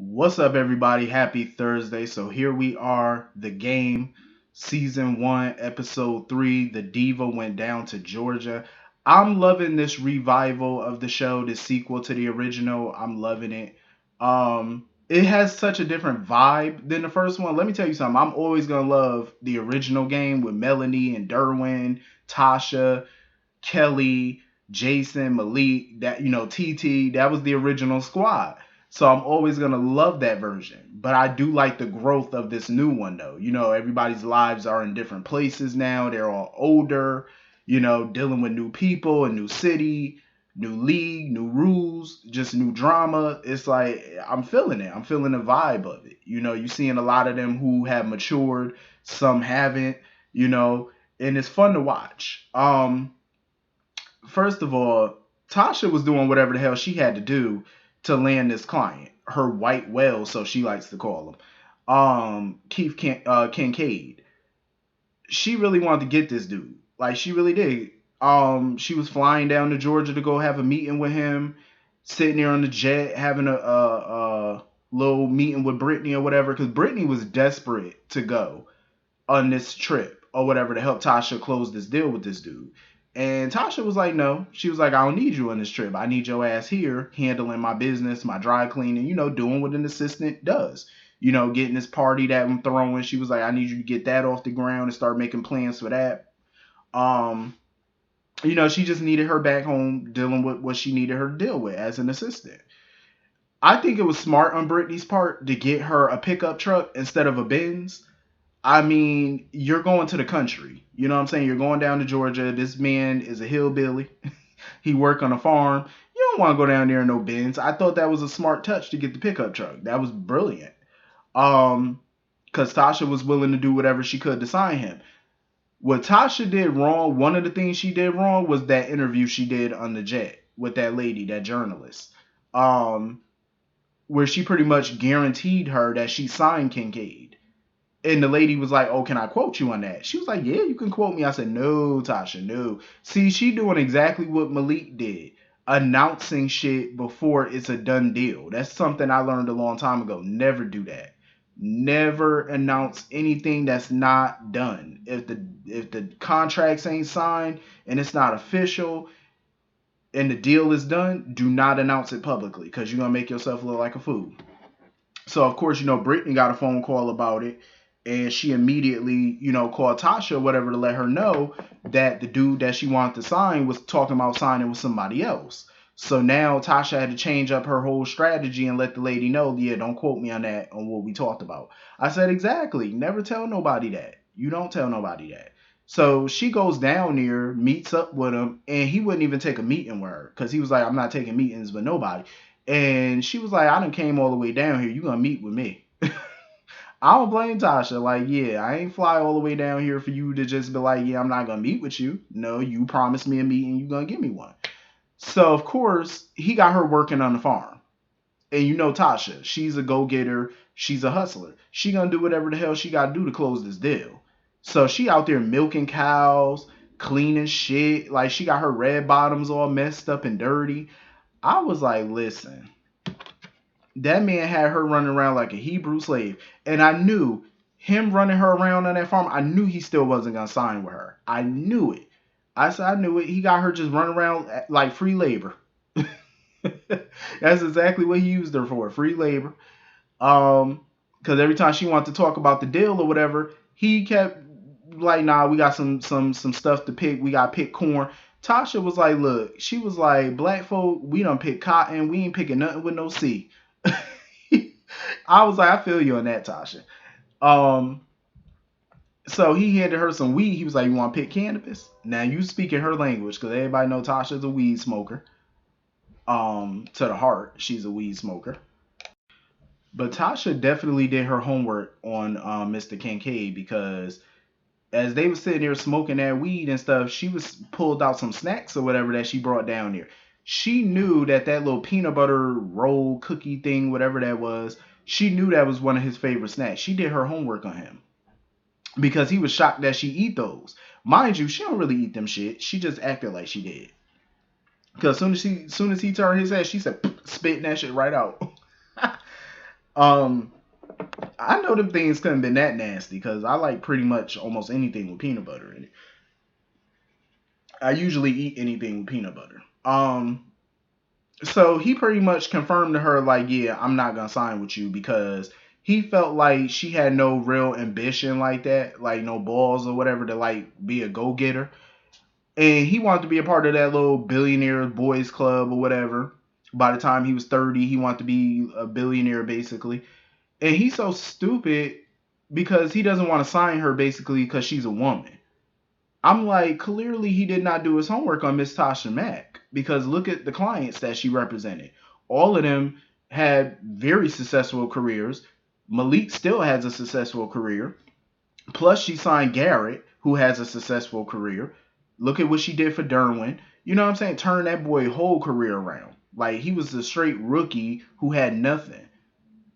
What's up, everybody? Happy Thursday. So, here we are, the game, season one, episode three. The Diva went down to Georgia. I'm loving this revival of the show, the sequel to the original. I'm loving it. It has such a different vibe than the first one. Let me tell you something. I'm always gonna love the original game with Melanie and Derwin, Tasha, Kelly, Jason, Malik, that TT, that was the original squad. So I'm always gonna love that version. But I do like the growth of this new one though. Everybody's lives are in different places now. They're all older, dealing with new people, a new city, new league, new rules, just new drama. It's like I'm feeling it. I'm feeling the vibe of it. You're seeing a lot of them who have matured, some haven't, you know, and it's fun to watch. First of all, Tasha was doing whatever the hell she had to do to land this client, her white whale, so she likes to call him, Kincaid. She really wanted to get this dude, like she really did. She was flying down to Georgia to go have a meeting with him, sitting there on the jet having a little meeting with Brittany or whatever, because Brittany was desperate to go on this trip or whatever to help Tasha close this deal with this dude. And Tasha was like, no. She was like, I don't need you on this trip. I need your ass here handling my business, my dry cleaning, doing what an assistant does. Getting this party that I'm throwing. She was like, I need you to get that off the ground and start making plans for that. Um, she just needed her back home dealing with what she needed her to deal with as an assistant. I think it was smart on Brittany's part to get her a pickup truck instead of a Benz. I mean, you're going to the country. You know what I'm saying? You're going down to Georgia. This man is a hillbilly. He work on a farm. You don't want to go down there in no Benz. I thought that was a smart touch to get the pickup truck. That was brilliant. Um, because Tasha was willing to do whatever she could to sign him. What Tasha did wrong, one of the things she did wrong was that interview she did on the jet with that lady, that journalist. Um, where she pretty much guaranteed her that she signed Kincaid. And the lady was like, "Oh, can I quote you on that?" She was like, "Yeah, you can quote me." I said, "No, Tasha, no." See, she doing exactly what Malik did, announcing shit before it's a done deal. That's something I learned a long time ago. Never do that. Never announce anything that's not done. If the contracts ain't signed and it's not official and the deal is done, do not announce it publicly because you're gonna make yourself look like a fool. So of course, Brittany got a phone call about it, and she immediately, called Tasha or whatever to let her know that the dude that she wanted to sign was talking about signing with somebody else. So now Tasha had to change up her whole strategy and let the lady know, yeah, don't quote me on that on what we talked about. I said exactly. Never tell nobody that. You don't tell nobody that. So she goes down there, meets up with him, and he wouldn't even take a meeting with her because he was like, I'm not taking meetings with nobody. And she was like, I done came all the way down here. You gonna meet with me. I don't blame Tasha. Like, yeah, I ain't fly all the way down here for you to just be like, yeah, I'm not gonna meet with you. No, you promised me a meeting, you gonna give me one. So of course, he got her working on the farm. And Tasha, she's a go-getter, she's a hustler. She gonna do whatever the hell she gotta do to close this deal. So she out there milking cows, cleaning shit. Like she got her red bottoms all messed up and dirty. I was like, listen, that man had her running around like a Hebrew slave. And I knew him running her around on that farm, I knew he still wasn't going to sign with her. I knew it. I said, I knew it. He got her just running around like free labor. That's exactly what he used her for, free labor. Because every time she wanted to talk about the deal or whatever, he kept like, nah, we got some stuff to pick. We got to pick corn. Tasha was like, look, she was like, black folk, we don't pick cotton. We ain't picking nothing with no C. I was like, I feel you on that, Tasha. Um, so he handed her some weed. He was like, you want to pick cannabis? Now you speaking her language because everybody know Tasha's a weed smoker. To the heart, she's a weed smoker. But Tasha definitely did her homework on Mr. Kincaid because as they were sitting there smoking that weed and stuff, she was pulled out some snacks or whatever that she brought down there. She knew that little peanut butter roll cookie thing, whatever that was, she knew that was one of his favorite snacks. She did her homework on him because he was shocked that she eat those. Mind you, she don't really eat them shit. She just acted like she did. Because soon as he turned his head, she said, spitting that shit right out. Um, I know them things couldn't been that nasty because I like pretty much almost anything with peanut butter in it. I usually eat anything with peanut butter. So he pretty much confirmed to her like, yeah, I'm not gonna sign with you because he felt like she had no real ambition like that, like no balls or whatever to like be a go getter, and he wanted to be a part of that little billionaire boys club or whatever. By the time he was 30, he wanted to be a billionaire basically, and he's so stupid because he doesn't want to sign her basically because she's a woman. I'm like, clearly he did not do his homework on Miss Tasha Mack because look at the clients that she represented. All of them had very successful careers. Malik still has a successful career. Plus, she signed Garrett, who has a successful career. Look at what she did for Derwin. You know what I'm saying? Turn that boy whole career around. Like he was a straight rookie who had nothing.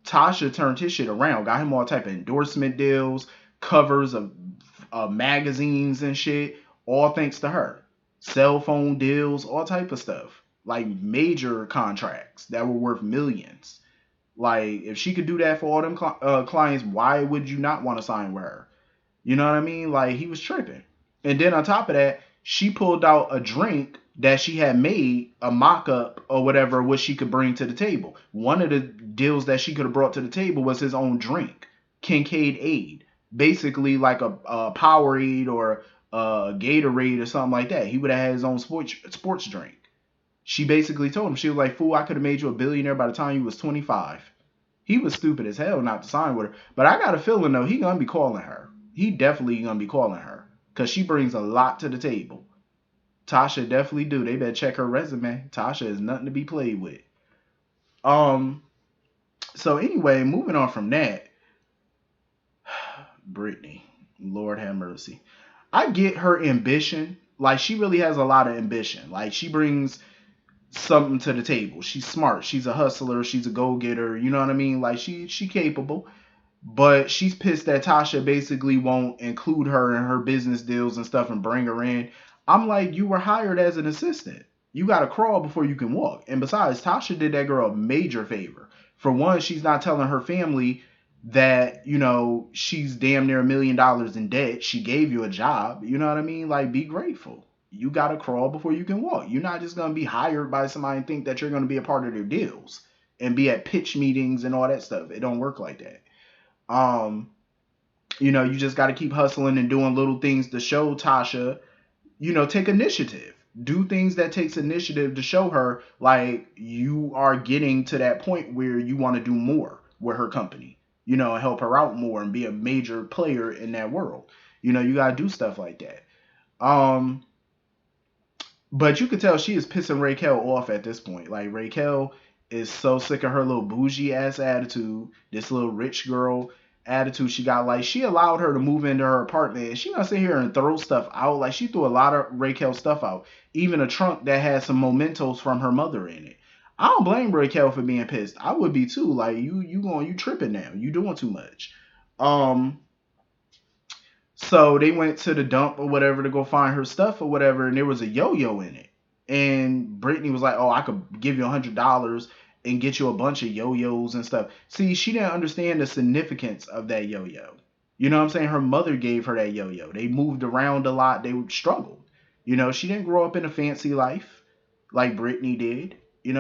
Tasha turned his shit around, got him all type of endorsement deals, covers of magazines and shit, all thanks to her. Cell phone deals, all type of stuff, like major contracts that were worth millions. Like if she could do that for all them clients, why would you not want to sign with her? You know what I mean? Like he was tripping. And then on top of that, she pulled out a drink that she had made, a mock up or whatever, what she could bring to the table. One of the deals that she could have brought to the table was his own drink, Kincaid Aid. Basically like a Powerade or a Gatorade or something like that. He would have had his own sports drink. She basically told him, she was like, fool, I could have made you a billionaire by the time you was 25. He was stupid as hell not to sign with her. But I got a feeling though he gonna be calling her. He definitely gonna be calling her because she brings a lot to the table. Tasha definitely do. They better check her resume. Tasha is nothing to be played with. Um. So anyway, moving on from that, Brittany, Lord have mercy. I get her ambition. Like she really has a lot of ambition. Like she brings something to the table. She's smart. She's a hustler. She's a go getter. You know what I mean? Like she capable. But she's pissed that Tasha basically won't include her in her business deals and stuff and bring her in. I'm like, you were hired as an assistant. You got to crawl before you can walk. And besides, Tasha did that girl a major favor. For one, she's not telling her family that, you know, she's damn near $1 million in debt. She gave you a job. You know what I mean? Like, be grateful. You got to crawl before you can walk. You're not just going to be hired by somebody and think that you're going to be a part of their deals and be at pitch meetings and all that stuff. It don't work like that. Um, you just got to keep hustling and doing little things to show Tasha, take initiative. Do things that takes initiative to show her like you are getting to that point where you want to do more with her company, and help her out more and be a major player in that world. You got to do stuff like that. Um, but you could tell she is pissing Raquel off at this point. Like Raquel is so sick of her little bougie ass attitude, this little rich girl attitude she got. Like she allowed her to move into her apartment and she gonna sit here and throw stuff out. Like she threw a lot of Raquel stuff out. Even a trunk that had some mementos from her mother in it. I don't blame Raquel for being pissed. I would be too. Like you tripping now. You doing too much. Um so they went to the dump or whatever to go find her stuff or whatever, and there was a yo-yo in it. And Brittany was like, "Oh, I could give you $100 and get you a bunch of yo-yos and stuff." See, she didn't understand the significance of that yo-yo. You know what I'm saying? Her mother gave her that yo-yo. They moved around a lot. They struggled. She didn't grow up in a fancy life like Brittany did.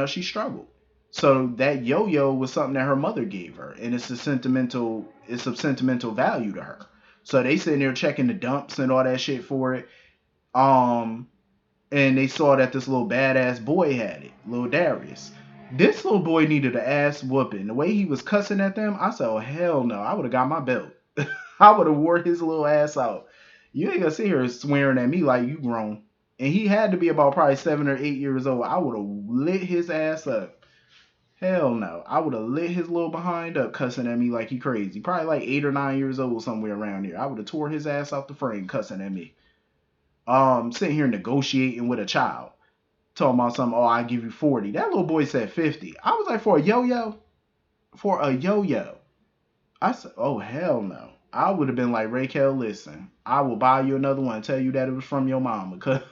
She struggled. So that yo-yo was something that her mother gave her, and it's of sentimental value to her. So they sitting there checking the dumps and all that shit for it. Um, and they saw that this little badass boy had it, little Darius. This little boy needed an ass whooping. The way he was cussing at them, I said, "Oh hell no!" I would have got my belt. I would have wore his little ass out. You ain't gonna sit here swearing at me like you grown. And he had to be about probably 7 or 8 years old. I would have lit his ass up. Hell no. I would have lit his little behind up cussing at me like he crazy. Probably like 8 or 9 years old somewhere around here. I would have tore his ass off the frame cussing at me. Sitting here negotiating with a child. Talking about something, oh, I give you 40. That little boy said 50. I was like, for a yo-yo? For a yo-yo. I said, oh, hell no. I would have been like, Raquel, listen, I will buy you another one and tell you that it was from your mama. Because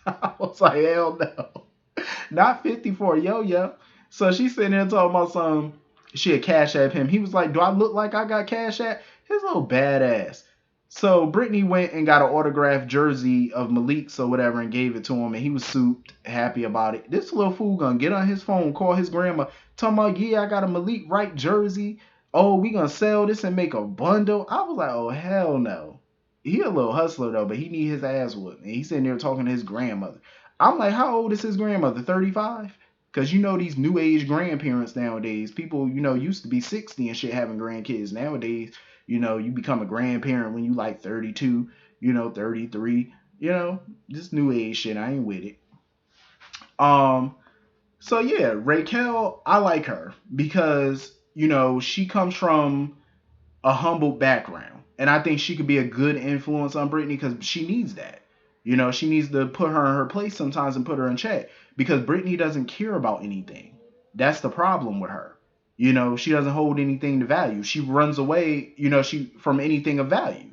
I was like, hell no. Not 50 for a yo-yo. So she's sitting there talking about something. She had cash app him. He was like, "Do I look like I got cash app?" His little badass. So Brittany went and got an autographed jersey of Malik's or whatever and gave it to him, and he was souped, happy about it. This little fool gonna get on his phone, call his grandma, talking about, "Yeah, I got a Malik Wright jersey. Oh, we gonna sell this and make a bundle." I was like, "Oh hell no." He a little hustler though, but he need his ass whooped, and he's sitting there talking to his grandmother. I'm like, "How old is his grandmother? 35?" Because you know these new age grandparents nowadays, people, used to be 60 and shit having grandkids. Nowadays, you become a grandparent when you like 32, 33, this new age shit. I ain't with it. Um, so yeah, Raquel, I like her because, she comes from a humble background. And I think she could be a good influence on Brittany because she needs that. She needs to put her in her place sometimes and put her in check because Brittany doesn't care about anything. That's the problem with her. She doesn't hold anything to value. She runs away, she from anything of value.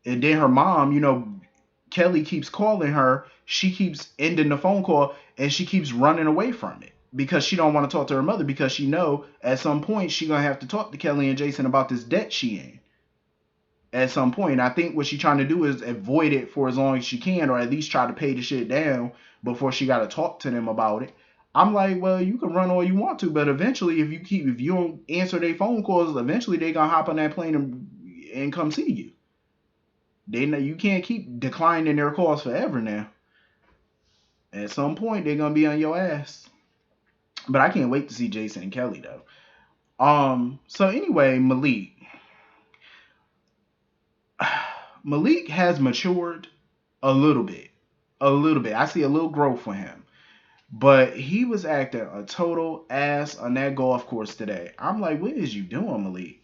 And then her mom, Kelly keeps calling her. She keeps ending the phone call and she keeps running away from it because she don't want to talk to her mother because she know at some point she gonna have to talk to Kelly and Jason about this debt she in at some point. I think what she's trying to do is avoid it for as long as she can, or at least try to pay the shit down before she got to talk to them about it. I'm like, well, you can run all you want to, but eventually, if you don't answer their phone calls, eventually they gonna hop on that plane and come see you. They know you can't keep declining their calls forever now. At some point, they're gonna be on your ass. But I can't wait to see Jason and Kelly though. So anyway, Malik. Malik has matured a little bit. A little bit. I see a little growth for him. But he was acting a total ass on that golf course today. I'm like, what is you doing, Malik?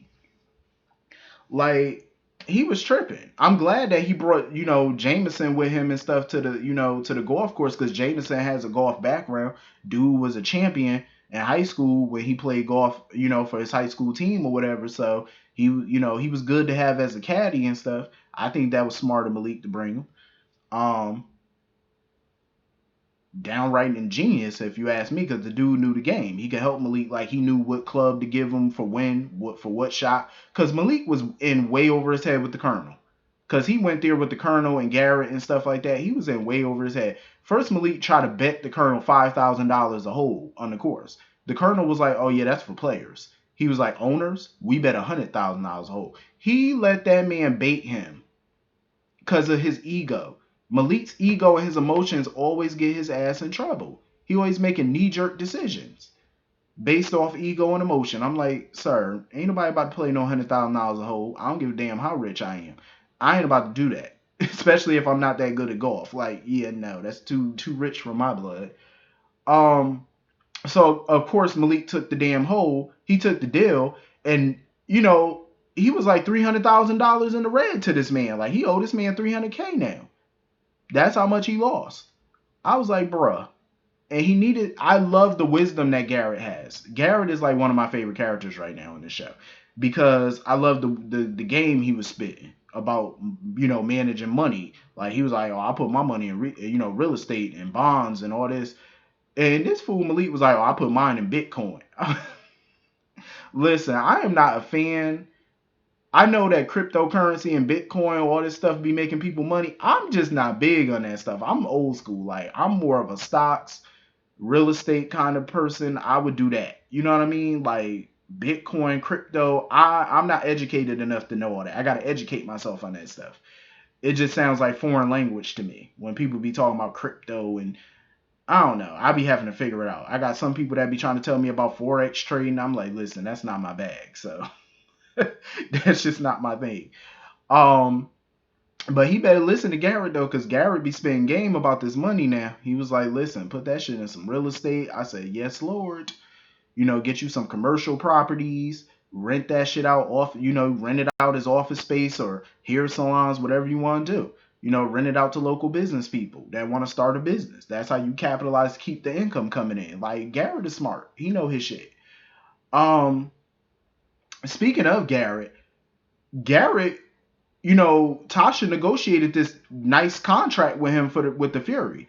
Like, he was tripping. I'm glad that he brought, Jameson with him and stuff to the golf course because Jameson has a golf background. Dude was a champion in high school when he played golf, for his high school team or whatever. So he was good to have as a caddy and stuff. I think that was smart of Malik to bring him. Um, Downright ingenious, if you ask me, because the dude knew the game. He could help Malik, like he knew what club to give him for when, what shot. Because Malik was in way over his head with the Colonel. Because he went there with the Colonel and Garrett and stuff like that. He was in way over his head. First, Malik tried to bet the Colonel $5,000 a hole on the course. The Colonel was like, "Oh yeah, that's for players." He was like, "Owners, we bet $100,000 a hole." He let that man bait him because of his ego. Malik's ego and his emotions always get his ass in trouble. He always making knee-jerk decisions based off ego and emotion. I'm like, sir, ain't nobody about to play no $100,000 a hole. I don't give a damn how rich I am. I ain't about to do that, especially if I'm not that good at golf. Like, yeah, no, that's too rich for my blood. Um, so of course Malik took the damn hole. He took the deal, and he was like $300,000 in the red to this man. Like he owed this man 300K now. That's how much he lost. I was like, bruh. And I love the wisdom that Garrett has. Garrett is like one of my favorite characters right now in this show because I love the game he was spitting about, managing money. Like he was like, "Oh, I put my money in, real estate and bonds and all this." And this fool Malik was like, "Oh, I put mine in Bitcoin." Listen, I am not a fan. I know that cryptocurrency and Bitcoin, all this stuff be making people money. I'm just not big on that stuff. I'm old school. Like I'm more of a stocks, real estate kind of person. I would do that. You know what I mean? Like Bitcoin, crypto. I'm not educated enough to know all that. I gotta educate myself on that stuff. It just sounds like foreign language to me when people be talking about crypto and I don't know. I be having to figure it out. I got some people that be trying to tell me about forex trading. I'm like, listen, that's not my bag. So that's just not my thing. Um, but he better listen to Garrett though, because Garrett be spending game about this money now. He was like, listen, put that shit in some real estate. I said, yes, Lord. Get you some commercial properties, rent that shit out off, rent it out as office space or hair salons, whatever you want to do. Rent it out to local business people that want to start a business. That's how you capitalize to keep the income coming in. Like Garrett is smart. He know his shit. Um, Speaking of Garrett, Tasha negotiated this nice contract with him with the Fury.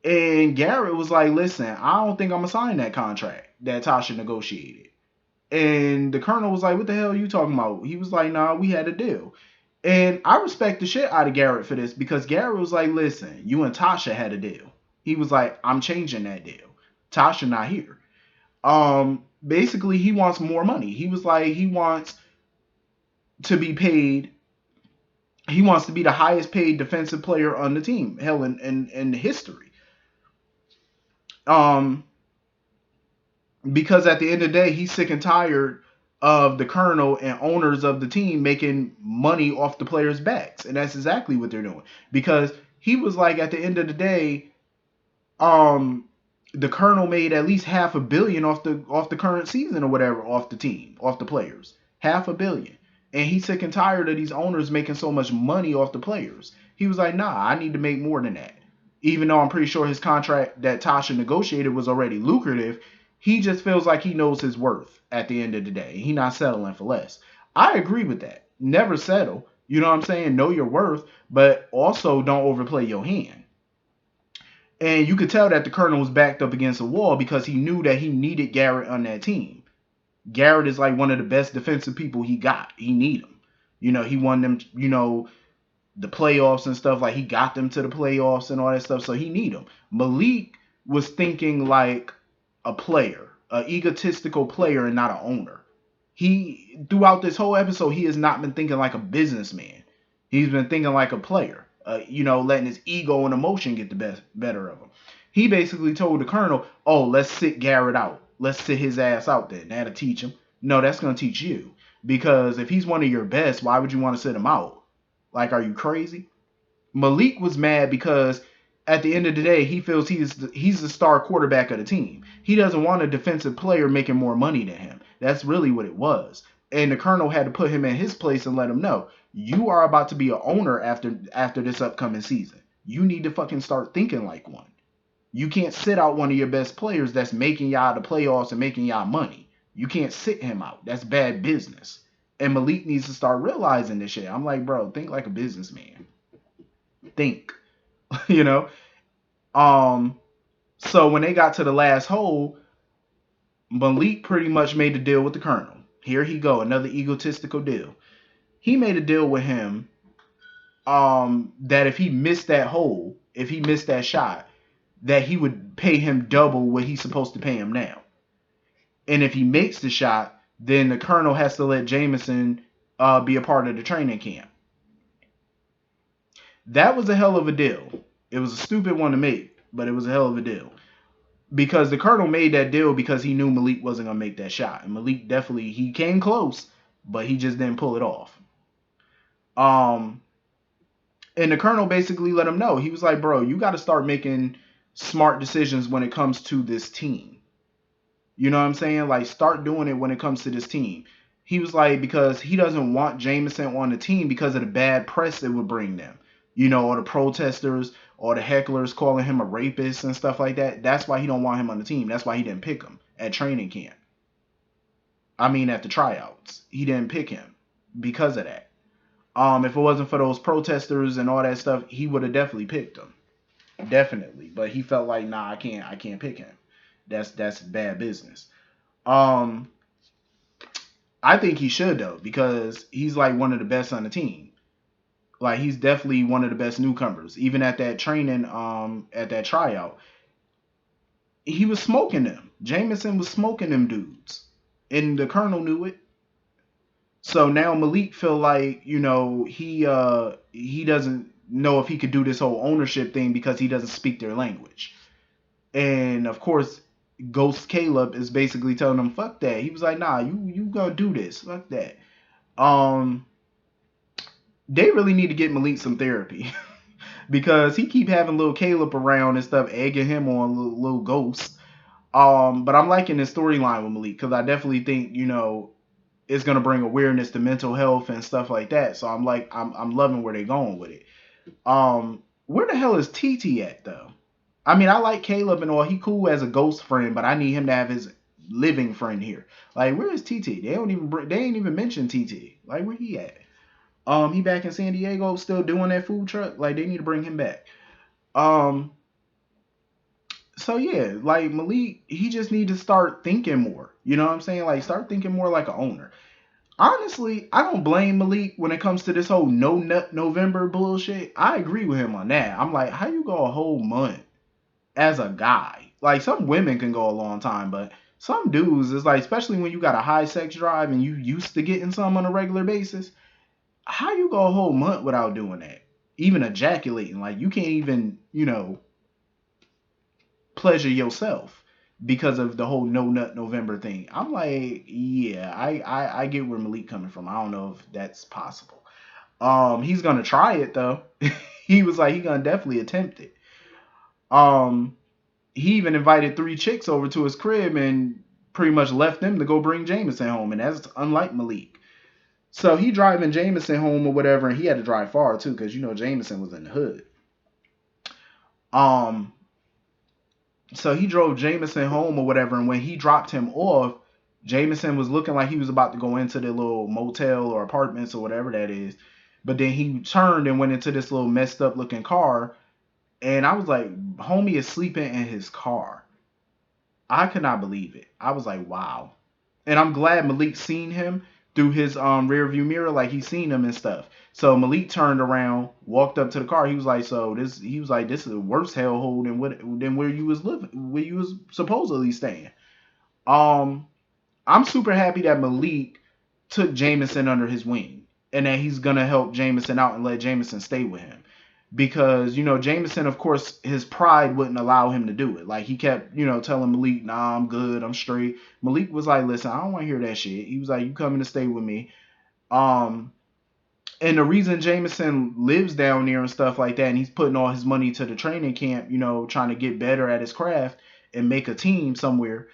And Garrett was like, listen, I don't think I'm gonna sign that contract that Tasha negotiated. And the Colonel was like, "What the hell are you talking about?" He was like, "Nah, we had a deal." And I respect the shit out of Garrett for this because Garrett was like, "Listen, you and Tasha had a deal." He was like, "I'm changing that deal. Tasha not here." Basically, he wants more money. He was like, he wants to be paid. He wants to be the highest paid defensive player on the team. Hell, in history. Um, because at the end of the day, he's sick and tired of the Colonel and owners of the team making money off the players' backs, and that's exactly what they're doing. Because he was like, at the end of the day, um, the Colonel made at least $500 million off the current season or whatever, off the team, off the players, $500 million, and he's sick and tired of these owners making so much money off the players. He was like, "Nah, I need to make more than that." Even though I'm pretty sure his contract that Tasha negotiated was already lucrative, he just feels like he knows his worth at the end of the day. He's not settling for less. I agree with that. Never settle. You know what I'm saying? Know your worth, but also don't overplay your hand. And you could tell that the Colonel was backed up against a wall because he knew that he needed Garrett on that team. Garrett is like one of the best defensive people he got. He need him. He won them, the playoffs and stuff. Like, he got them to the playoffs and all that stuff, so he need him. Malik was thinking like a player, an egotistical player and not an owner. He, throughout this whole episode, he has not been thinking like a businessman. He's been thinking like a player. Letting his ego and emotion get the better of him. He basically told the Colonel, "Oh, let's sit Garrett out. Let's sit his ass out there. That'll teach him." No, that's gonna teach you. Because if he's one of your best, why would you want to sit him out? Like, are you crazy? Malik was mad because at the end of the day, he feels he's the star quarterback of the team. He doesn't want a defensive player making more money than him. That's really what it was. And the Colonel had to put him in his place and let him know, you are about to be an owner after this upcoming season. You need to fucking start thinking like one. You can't sit out one of your best players that's making y'all the playoffs and making y'all money. You can't sit him out. That's bad business. And Malik needs to start realizing this shit. I'm like, bro, think like a businessman. Think. you know? So when they got to the last hole, Malik pretty much made a deal with the Colonel. Here he go, another egotistical deal. He made a deal with him that if he missed that hole, if he missed that shot, that he would pay him double what he's supposed to pay him now. And if he makes the shot, then the Colonel has to let Jameson be a part of the training camp. That was a hell of a deal. It was a stupid one to make, but it was a hell of a deal. Because the Colonel made that deal because he knew Malik wasn't going to make that shot. And Malik definitely, he came close, but he just didn't pull it off. And the Colonel basically let him know. He was like, bro, you got to start making smart decisions when it comes to this team. You know what I'm saying? Like, start doing it when it comes to this team. He was like, because he doesn't want Jameson on the team because of the bad press it would bring them. Or the protesters or the hecklers calling him a rapist and stuff like that. That's why he don't want him on the team. That's why he didn't pick him at training camp. I mean, at the tryouts. He didn't pick him because of that. If it wasn't for those protesters and all that stuff, he would have definitely picked him. Definitely. But he felt like, nah, I can't pick him. That's bad business. I think he should though, because he's like one of the best on the team. Like, he's definitely one of the best newcomers. Even at that training, at that tryout, he was smoking them. Jameson was smoking them dudes, and the Colonel knew it. So now Malik feel like, he doesn't know if he could do this whole ownership thing because he doesn't speak their language. And of course, Ghost Caleb is basically telling him, fuck that. He was like, nah, you gonna do this. Fuck that. They really need to get Malik some therapy. Because he keep having little Caleb around and stuff, egging him on, little Ghost. But I'm liking this storyline with Malik because I definitely think, it's gonna bring awareness to mental health and stuff like that. So I'm loving where they're going with it. Where the hell is TT at though? I mean, I like Caleb and all. He cool as a ghost friend, but I need him to have his living friend here. Like, where is TT? They ain't even mention TT. Like, where he at? He back in San Diego still doing that food truck. Like, they need to bring him back. So yeah, like Malik, he just need to start thinking more. You know what I'm saying? Like, start thinking more like an owner. Honestly, I don't blame Malik when it comes to this whole no nut November bullshit. I agree with him on that. I'm like, how you go a whole month as a guy? Like, some women can go a long time, but some dudes, it's like, especially when you got a high sex drive and you used to getting some on a regular basis, how you go a whole month without doing that? Even ejaculating, like, you can't even, pleasure yourself because of the whole no nut November thing. I'm like, yeah, I get where Malik coming from. I don't know if that's possible. He's gonna try it though. He was like, he gonna definitely attempt it. Um, he even invited 3 chicks over to his crib and pretty much left them to go bring Jameson home, and that's unlike Malik. So he driving Jameson home or whatever, and he had to drive far too, because Jameson was in the hood. Um, so he drove Jameson home or whatever, and when he dropped him off, Jameson was looking like he was about to go into the little motel or apartments or whatever that is. But then he turned and went into this little messed up looking car, and I was like, homie is sleeping in his car. I could not believe it. I was like, wow. And I'm glad Malik seen him through his rear view mirror, like he seen him and stuff. So Malik turned around, walked up to the car. He was like, this is a worse hellhole than where you was living, where you was supposedly staying. Um, I'm super happy that Malik took Jameson under his wing and that he's gonna help Jameson out and let Jameson stay with him. Because, Jameson, of course, his pride wouldn't allow him to do it. Like, he kept, telling Malik, nah, I'm good, I'm straight. Malik was like, listen, I don't want to hear that shit. He was like, you coming to stay with me. Um, and the reason Jameson lives down there and stuff like that, and he's putting all his money to the training camp, trying to get better at his craft and make a team somewhere,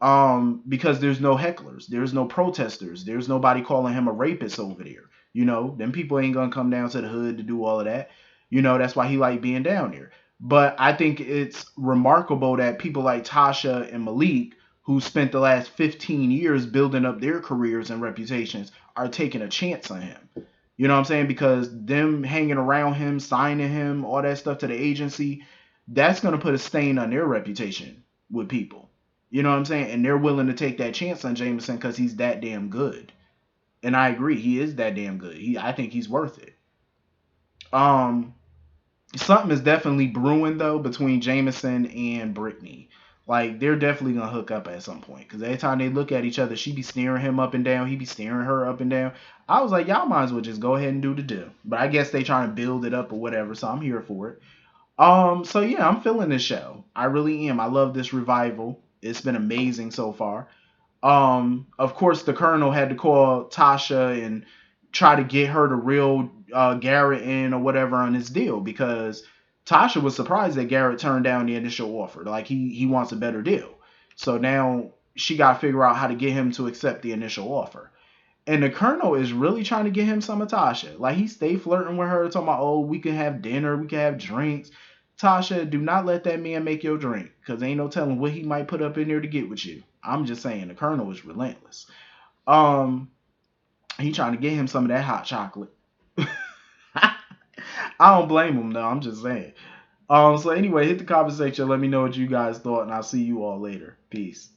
because there's no hecklers, there's no protesters, there's nobody calling him a rapist over there. Them people ain't gonna come down to the hood to do all of that. That's why he like being down there. But I think it's remarkable that people like Tasha and Malik, who spent the last 15 years building up their careers and reputations, are taking a chance on him. You know what I'm saying? Because them hanging around him, signing him, all that stuff to the agency, that's gonna put a stain on their reputation with people. You know what I'm saying? And they're willing to take that chance on Jameson because he's that damn good. And I agree, he is that damn good. I think he's worth it. Um, Something is definitely brewing though between Jameson and Brittany. Like, they're definitely gonna hook up at some point. Cause every time they look at each other, she be staring him up and down. He be staring her up and down. I was like, y'all might as well just go ahead and do the deal. But I guess they trying to build it up or whatever. So I'm here for it. So yeah, I'm feeling this show. I really am. I love this revival. It's been amazing so far. Of course, the Colonel had to call Tasha and try to get her to reel Garrett in or whatever on his deal, because Tasha was surprised that Garrett turned down the initial offer. Like, he wants a better deal. So now she got to figure out how to get him to accept the initial offer. And the Colonel is really trying to get him some of Tasha. Like, he stay flirting with her, talking about, oh, we can have dinner, we can have drinks. Tasha, do not let that man make your drink, because ain't no telling what he might put up in there to get with you. I'm just saying, the Colonel is relentless. Um, he trying to get him some of that hot chocolate. I don't blame him though. I'm just saying. So anyway, hit the comment section. Let me know what you guys thought, and I'll see you all later. Peace.